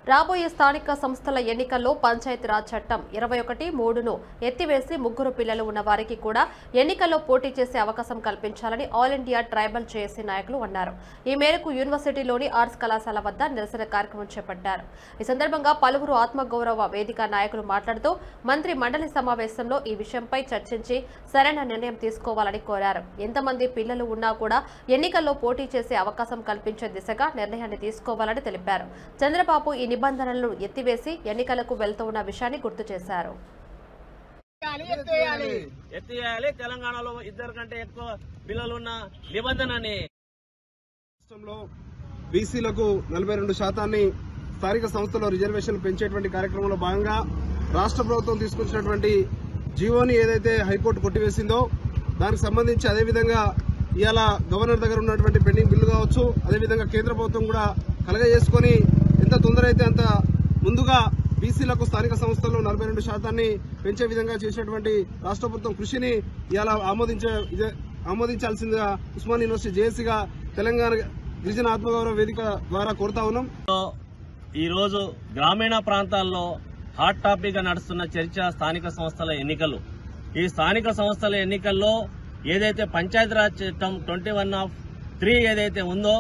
రాబోయే స్థానిక సంస్థల ఎన్నికల్లో పంచాయతీరాజ్ చట్టం 21(3)ను ఎత్తివేసి ముగ్గురు పిల్లలు ఉన్న వారికి కూడా ఎన్నికల్లో పోటీ చేసే అవకాశం కల్పించాలని ఆల్ ఇండియా ట్రైబల్ జేఏసీ నాయకులు అన్నారు. ఈ మేరకు యూనివర్సిటీలోని ఆర్ట్స్ కళాశాల వద్ద నిరసన కార్యక్రమం చేపట్టారు. ఈ సందర్భంగా పలువురు ఆత్మగౌరవ వేదిక నాయకులు మాట్లాడుతూ మంత్రి మండలి సమావేశంలో ఈ విషయంపై చర్చించి సరైన నిర్ణయం తీసుకోవాలని కోరారు. ఎంతమంది పిల్లలు ఉన్నా కూడా ఎన్నికల్లో పోటీ చేసే అవకాశం కల్పించే దిశగా నిర్ణయాన్ని తీసుకోవాలని తెలిపారు. చంద్రబాబు ఈ నిబంధనలను ఎత్తివేసి ఎన్నికలకు వెళ్తూ ఉన్న విషయాన్ని గుర్తు చేశారు. తెలంగాణలో ఇద్దరు కంటే ఎక్కువ పిల్లలున్న నిబంధనని రాష్ట్రంలో బీసీలకు 42% స్థానిక సంస్థలో రిజర్వేషన్లు పెంచేటువంటి కార్యక్రమంలో భాగంగా రాష్ట్ర ప్రభుత్వం తీసుకొచ్చినటువంటి జీవోని ఏదైతే హైకోర్టు కొట్టివేసిందో దానికి సంబంధించి అదేవిధంగా ఇవాళ గవర్నర్ దగ్గర ఉన్నటువంటి పెండింగ్ బిల్లు కావచ్చు, అదేవిధంగా కేంద్ర ప్రభుత్వం కూడా కలగజేసుకుని ఎంత తొందర అయితే అంత ముందుగా బీసీలకు స్థానిక సంస్థల్లో 42% పెంచే విధంగా చేసినటువంటి రాష్ట్ర ప్రభుత్వం కృషిని ఇవాళ ఆమోదించాల్సిందిగా ఉస్మానియా యూనివర్సిటీ జేఏసీగా తెలంగాణ గిరిజన ఆత్మగౌరవ వేదిక ద్వారా కోరుతా ఉన్నాం. ఈ రోజు గ్రామీణ ప్రాంతాల్లో హాట్ టాపిక్ గా నడుస్తున్న చర్చ స్థానిక సంస్థల ఎన్నికలు. ఈ స్థానిక సంస్థల ఎన్నికల్లో ఏదైతే పంచాయతీరాజ్ చట్టం 21(3) ఏదైతే ఉందో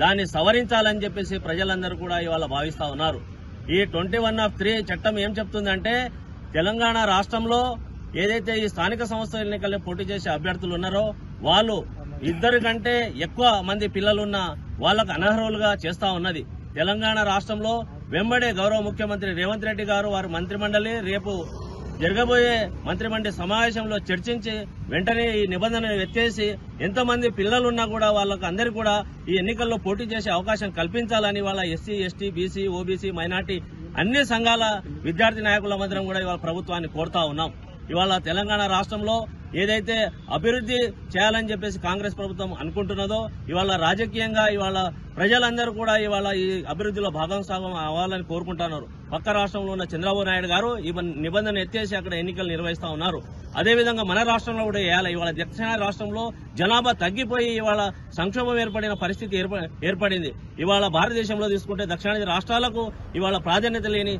దాన్ని సవరించాలని చెప్పేసి ప్రజలందరూ కూడా ఇవాళ భావిస్తా ఉన్నారు. ఈ 21(3) చట్టం ఏం చెప్తుందంటే తెలంగాణ రాష్ట్రంలో ఏదైతే ఈ స్థానిక సంస్థల ఎన్నికల్లో పోటీ చేసే అభ్యర్థులు ఉన్నారో వాళ్ళు ఇద్దరు కంటే ఎక్కువ మంది పిల్లలున్న వాళ్లకు అనర్హులుగా చేస్తా ఉన్నది. తెలంగాణ రాష్ట్రంలో వెంబడే గౌరవ ముఖ్యమంత్రి రేవంత్ రెడ్డి గారు వారి మంత్రిమండలి రేపు జరగబోయే మంత్రిమండలి సమావేశంలో చర్చించి వెంటనే ఈ నిబంధనను ఎత్తేసి ఎంతమంది పిల్లలున్నా కూడా వాళ్ళకు అందరికీ కూడా ఈ ఎన్నికల్లో పోటీ చేసే అవకాశం కల్పించాలని వాళ్ళ SC, ST, BC, OBC, minority అన్ని సంఘాల విద్యార్థి నాయకుల మధ్య కూడా ఇవాళ ప్రభుత్వాన్ని కోరుతా ఉన్నాం. ఇవాళ తెలంగాణ రాష్ట్రంలో ఏదైతే అభివృద్ధి చేయాలని చెప్పేసి కాంగ్రెస్ ప్రభుత్వం అనుకుంటున్నదో ఇవాళ రాజకీయంగా ఇవాళ ప్రజలందరూ కూడా ఇవాళ ఈ అభివృద్ధిలో భాగస్వామ్యం అవ్వాలని కోరుకుంటున్నారు. పక్క రాష్ట్రంలో ఉన్న చంద్రబాబు నాయుడు గారు ఈ నిబంధన ఎత్తేసి అక్కడ ఎన్నికలు నిర్వహిస్తా ఉన్నారు. అదేవిధంగా మన రాష్ట్రంలో కూడా వేయాలి. ఇవాళ దక్షిణ రాష్ట్రంలో జనాభా తగ్గిపోయి ఇవాళ సంక్షోభం ఏర్పడిన పరిస్థితి ఏర్పడింది. ఇవాళ భారతదేశంలో తీసుకుంటే దక్షిణాది రాష్ట్రాలకు ఇవాళ ప్రాధాన్యత లేని